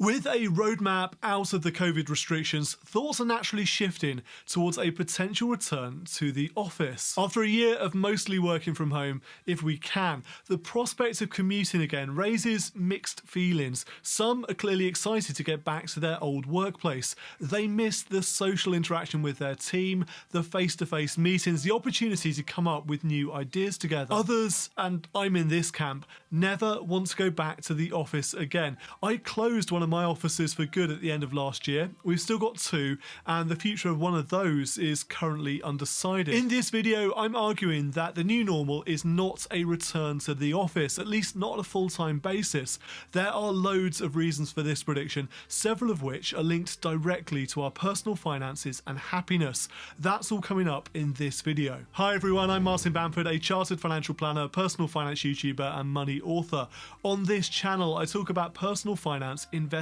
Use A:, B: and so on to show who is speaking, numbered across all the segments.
A: With a roadmap out of the COVID restrictions, thoughts are naturally shifting towards a potential return to the office. After a year of mostly working from home, if we can, the prospect of commuting again raises mixed feelings. Some are clearly excited to get back to their old workplace. They miss the social interaction with their team, the face-to-face meetings, the opportunity to come up with new ideas together. Others, and I'm in this camp, never want to go back to the office again. I closed one of my offices for good at the end of last year. We've still got two, and the future of one of those is currently undecided. In this video, I'm arguing that the new normal is not a return to the office, at least not on a full-time basis. There are loads of reasons for this prediction, several of which are linked directly to our personal finances and happiness. That's all coming up in this video. Hi everyone, I'm Martin Bamford, a chartered financial planner, personal finance YouTuber and money author. On this channel, I talk about personal finance, investing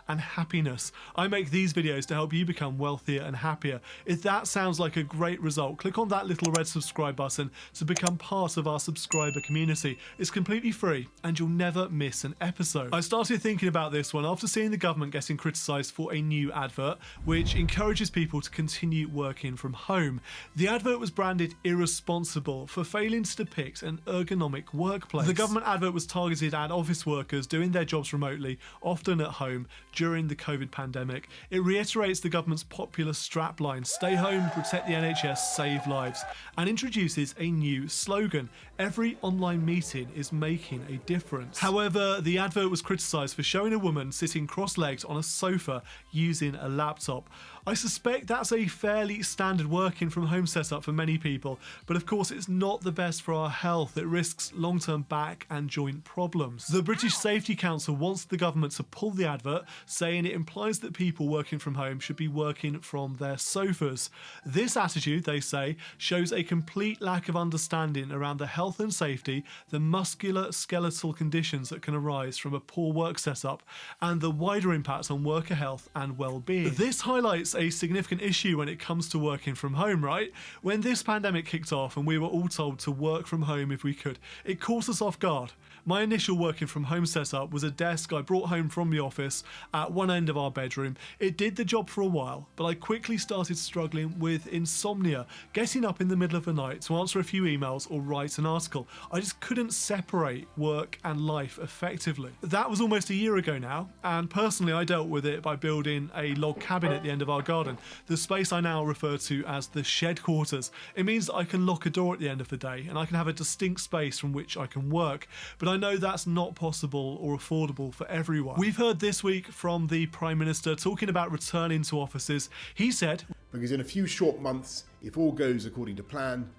A: and happiness. I make these videos to help you become wealthier and happier. If that sounds like a great result, click on that little red subscribe button to become part of our subscriber community. It's completely free and you'll never miss an episode. I started thinking about this one after seeing the government getting criticised for a new advert which encourages people to continue working from home. The advert was branded irresponsible for failing to depict an ergonomic workplace. The government advert was targeted at office workers doing their jobs remotely, often at home during the COVID pandemic. It reiterates the government's popular strapline, stay home, protect the NHS, save lives, and introduces a new slogan, every online meeting is making a difference. However, the advert was criticised for showing a woman sitting cross-legged on a sofa using a laptop. I suspect that's a fairly standard working from home setup for many people, but of course it's not the best for our health. It risks long-term back and joint problems. The British Safety Council wants the government to pull the advert, saying it implies that people working from home should be working from their sofas. This attitude, they say, shows a complete lack of understanding around the health and safety, the musculoskeletal conditions that can arise from a poor work setup, and the wider impact on worker health and well-being. This highlights a significant issue when it comes to working from home, right? When this pandemic kicked off and we were all told to work from home if we could, it caught us off guard. My initial working from home setup was a desk I brought home from the office at one end of our bedroom. It did the job for a while, but I quickly started struggling with insomnia, getting up in the middle of the night to answer a few emails or write an article. I just couldn't separate work and life effectively. That was almost a year ago now, and personally I dealt with it by building a log cabin at the end of our garden, the space I now refer to as the shed quarters. It means that I can lock a door at the end of the day and I can have a distinct space from which I can work, but I know that's not possible or affordable for everyone. We've heard this week from the Prime Minister talking about returning to offices. He said,
B: because in a few short months, if all goes according to plan,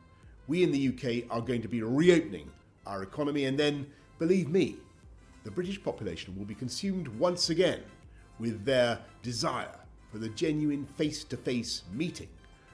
B: we in the UK are going to be reopening our economy, and then, believe me, the British population will be consumed once again with their desire for the genuine face-to-face meeting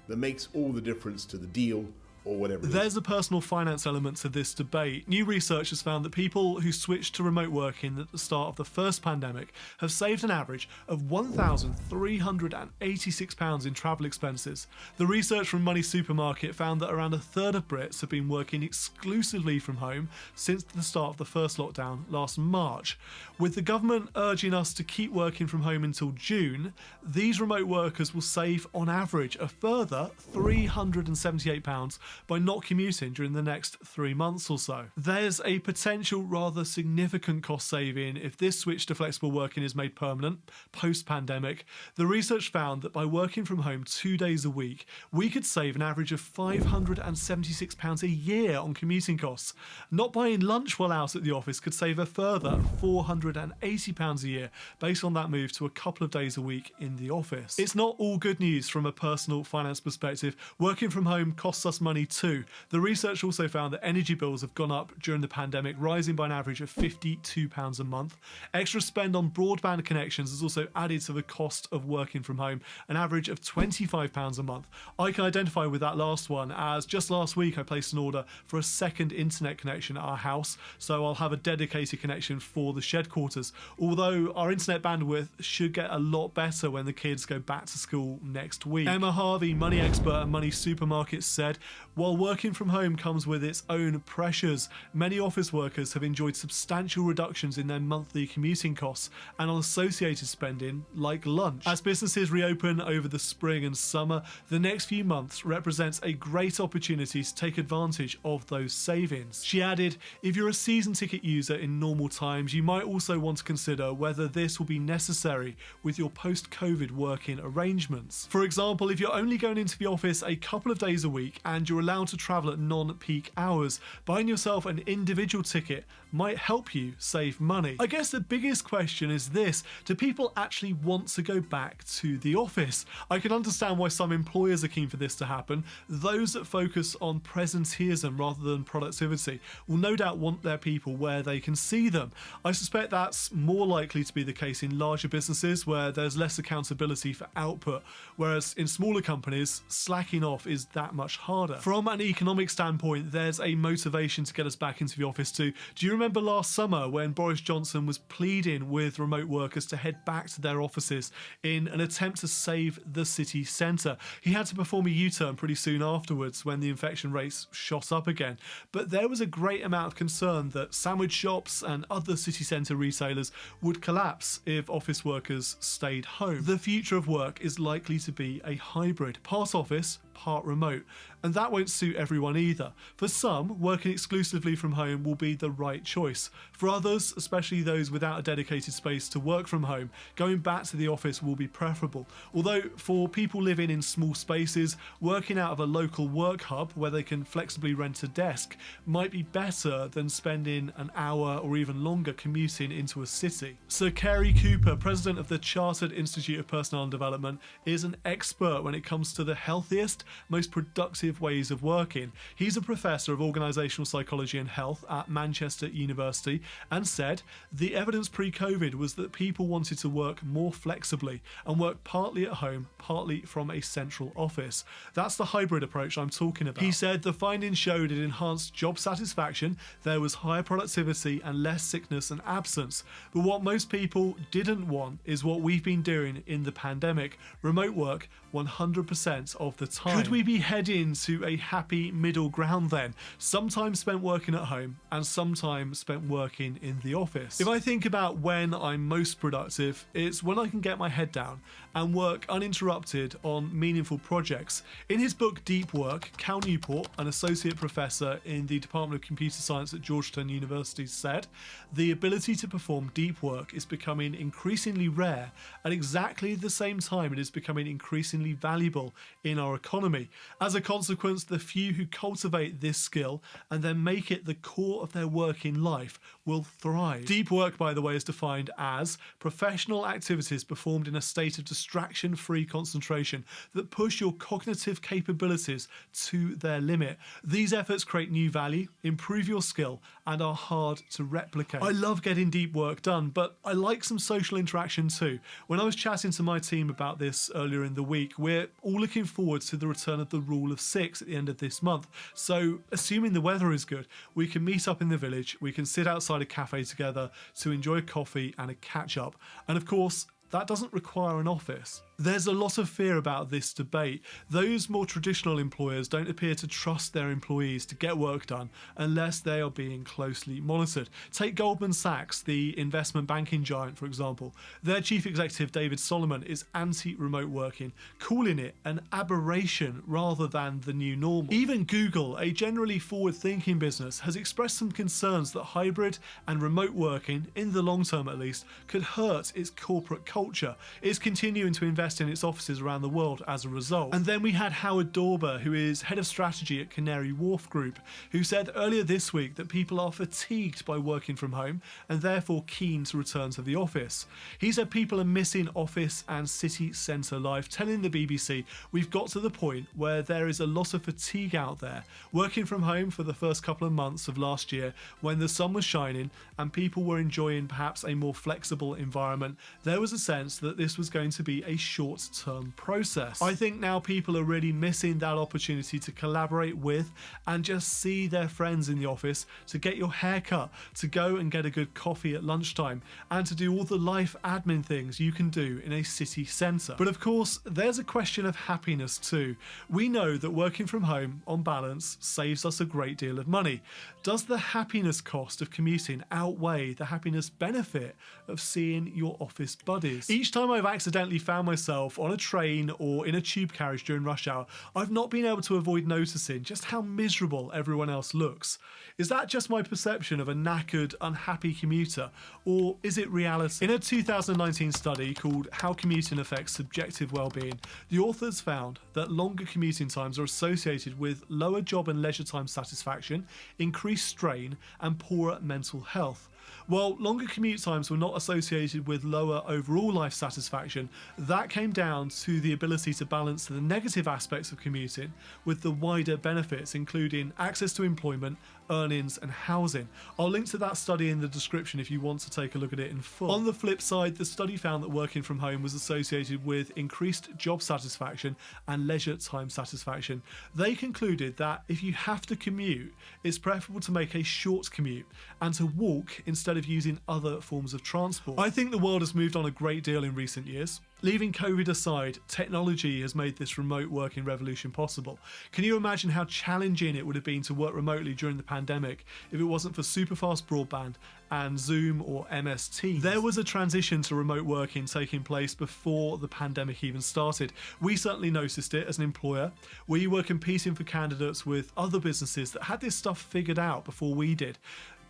B: that makes all the difference to the deal or whatever.
A: There's a personal finance element to this debate. New research has found that people who switched to remote working at the start of the first pandemic have saved an average of £1,386 in travel expenses. The research from Money Supermarket found that around a third of Brits have been working exclusively from home since the start of the first lockdown last March. With the government urging us to keep working from home until June, these remote workers will save on average a further £378 by not commuting during the next 3 months or so. There's a potential rather significant cost saving if this switch to flexible working is made permanent post-pandemic. The research found that by working from home 2 days a week, we could save an average of £576 a year on commuting costs. Not buying lunch while out at the office could save a further £480 a year based on that move to a couple of days a week in the office. It's not all good news from a personal finance perspective. Working from home costs us money too. The research also found that energy bills have gone up during the pandemic, rising by an average of £52 a month. Extra spend on broadband connections has also added to the cost of working from home, an average of £25 a month. I can identify with that last one, as just last week I placed an order for a second internet connection at our house, so I'll have a dedicated connection for the shed quarters, although our internet bandwidth should get a lot better when the kids go back to school next week. Emma Harvey, money expert at Money Supermarket, said, While working from home comes with its own pressures, many office workers have enjoyed substantial reductions in their monthly commuting costs and on associated spending like lunch. As businesses reopen over the spring and summer, the next few months represents a great opportunity to take advantage of those savings. She added, if you're a season ticket user in normal times, you might also want to consider whether this will be necessary with your post-COVID working arrangements. For example, if you're only going into the office a couple of days a week and you're allowed to travel at non-peak hours, buying yourself an individual ticket might help you save money. I guess the biggest question is this: do people actually want to go back to the office? I can understand why some employers are keen for this to happen. Those that focus on presenteeism rather than productivity will no doubt want their people where they can see them. I suspect that's more likely to be the case in larger businesses where there's less accountability for output, whereas in smaller companies, slacking off is that much harder. From an economic standpoint, there's a motivation to get us back into the office too. Do you remember last summer when Boris Johnson was pleading with remote workers to head back to their offices in an attempt to save the city centre? He had to perform a U-turn pretty soon afterwards when the infection rates shot up again. But there was a great amount of concern that sandwich shops and other city centre retailers would collapse if office workers stayed home. The future of work is likely to be a hybrid, part office, part remote, and that won't suit everyone either. For some, working exclusively from home will be the right choice. For others, especially those without a dedicated space to work from home, going back to the office will be preferable. Although for people living in small spaces, working out of a local work hub where they can flexibly rent a desk might be better than spending an hour or even longer commuting into a city. Sir CARY Cooper, president of the Chartered Institute of Personnel and Development, is an expert when it comes to the healthiest, most productive ways of working. He's a professor of organisational psychology and health at Manchester University and said the evidence pre-COVID was that people wanted to work more flexibly and work partly at home, partly from a central office. That's the hybrid approach I'm talking about. He said the findings showed it enhanced job satisfaction, there was higher productivity and less sickness and absence. But what most people didn't want is what we've been doing in the pandemic: remote work 100% of the time. Could we be heading to a happy middle ground then? Some time spent working at home and some time spent working in the office. If I think about when I'm most productive, it's when I can get my head down and work uninterrupted on meaningful projects. In his book Deep Work, Cal Newport, an associate professor in the Department of Computer Science at Georgetown University, said, the ability to perform deep work is becoming increasingly rare at exactly the same time it is becoming increasingly valuable in our economy. As a consequence, the few who cultivate this skill and then make it the core of their working life will thrive. Deep work, by the way, is defined as professional activities performed in a state of distraction-free concentration that push your cognitive capabilities to their limit. These efforts create new value, improve your skill, and are hard to replicate. I love getting deep work done, but I like some social interaction too. When I was chatting to my team about this earlier in the week, we're all looking forward to the return of the rule of 6 at the end of this month. So, assuming the weather is good, we can meet up in the village, we can sit outside a cafe together to enjoy a coffee and a catch-up. And of course, that doesn't require an office. There's a lot of fear about this debate. Those more traditional employers don't appear to trust their employees to get work done unless they are being closely monitored. Take Goldman Sachs, the investment banking giant, for example. Their chief executive, David Solomon, is anti-remote working, calling it an aberration rather than the new normal. Even Google, a generally forward-thinking business, has expressed some concerns that hybrid and remote working, in the long term at least, could hurt its corporate culture. It's continuing to invest in its offices around the world as a result. And then we had Howard DAWBER, who is head of strategy at Canary Wharf Group, who said earlier this week that people are fatigued by working from home and therefore keen to return to the office. He said people are missing office and city centre life, telling the BBC, we've got to the point where there is a lot of fatigue out there. Working from home for the first couple of months of last year, when the sun was shining and people were enjoying perhaps a more flexible environment, there was a sense that this was going to be a short-term process. I think now people are really missing that opportunity to collaborate with and just see their friends in the office, to get your hair cut, to go and get a good coffee at lunchtime, and to do all the life admin things you can do in a city centre. But of course, there's a question of happiness too. We know that working from home, on balance, saves us a great deal of money. Does the happiness cost of commuting outweigh the happiness benefit of seeing your office buddies? Each time I've accidentally found myself on a train or in a tube carriage during rush hour, I've not been able to avoid noticing just how miserable everyone else looks. Is that just my perception of a knackered, unhappy commuter, or is it reality? In a 2019 study called How Commuting Affects Subjective Wellbeing, the authors found that longer commuting times are associated with lower job and leisure time satisfaction, increased strain, and poorer mental health. While longer commute times were not associated with lower overall life satisfaction, that came down to the ability to balance the negative aspects of commuting with the wider benefits, including access to employment, earnings, and housing. I'll link to that study in the description if you want to take a look at it in full. On the flip side, the study found that working from home was associated with increased job satisfaction and leisure time satisfaction. They concluded that if you have to commute, it's preferable to make a short commute and to walk instead of using other forms of transport. I think the world has moved on a great deal in recent years. Leaving COVID aside, technology has made this remote working revolution possible. Can you imagine how challenging it would have been to work remotely during the pandemic if it wasn't for superfast broadband and Zoom or MS Teams? There was a transition to remote working taking place before the pandemic even started. We certainly noticed it as an employer. We were competing for candidates with other businesses that had this stuff figured out before we did.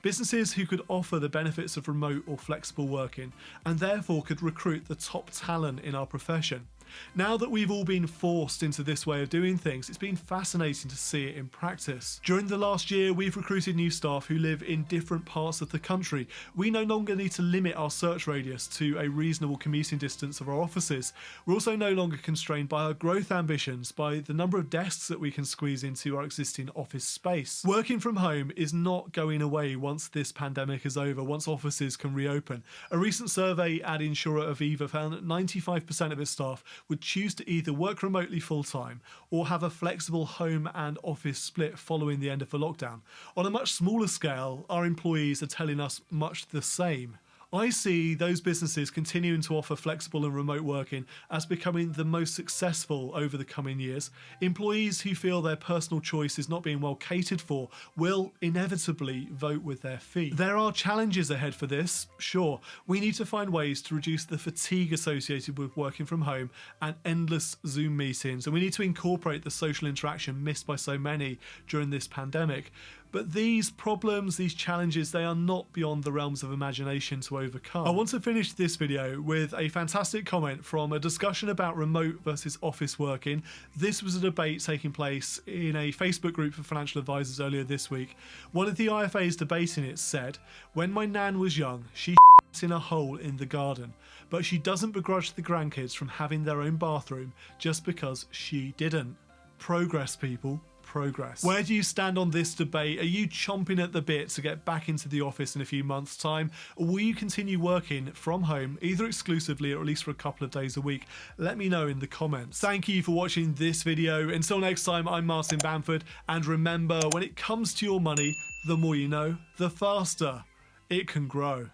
A: Businesses who could offer the benefits of remote or flexible working and therefore could recruit the top talent in our profession. Now that we've all been forced into this way of doing things, it's been fascinating to see it in practice. During the last year, we've recruited new staff who live in different parts of the country. We no longer need to limit our search radius to a reasonable commuting distance of our offices. We're also no longer constrained by our growth ambitions, by the number of desks that we can squeeze into our existing office space. Working from home is not going away once this pandemic is over, once offices can reopen. A recent survey at insurer Aviva found that 95% of its staff would choose to either work remotely full-time or have a flexible home and office split following the end of the lockdown. On a much smaller scale, our employees are telling us much the same. I see those businesses continuing to offer flexible and remote working as becoming the most successful over the coming years. Employees who feel their personal choice is not being well catered for will inevitably vote with their feet. There are challenges ahead for this, sure. We need to find ways to reduce the fatigue associated with working from home and endless Zoom meetings, and we need to incorporate the social interaction missed by so many during this pandemic. But these problems, these challenges, they are not beyond the realms of imagination to overcome. I want to finish this video with a fantastic comment from a discussion about remote versus office working. This was a debate taking place in a Facebook group for financial advisors earlier this week. One of the IFAs debating it said, "When my nan was young, she in a hole in the garden, but she doesn't begrudge the grandkids from having their own bathroom just because she didn't." Progress, people. Progress. Where do you stand on this debate? Are you chomping at the bit to get back into the office in a few months' time? Or will you continue working from home, either exclusively or at least for a couple of days a week? Let me know in the comments. Thank you for watching this video. Until next time, I'm Martin Bamford, and remember, when it comes to your money, the more you know, the faster it can grow.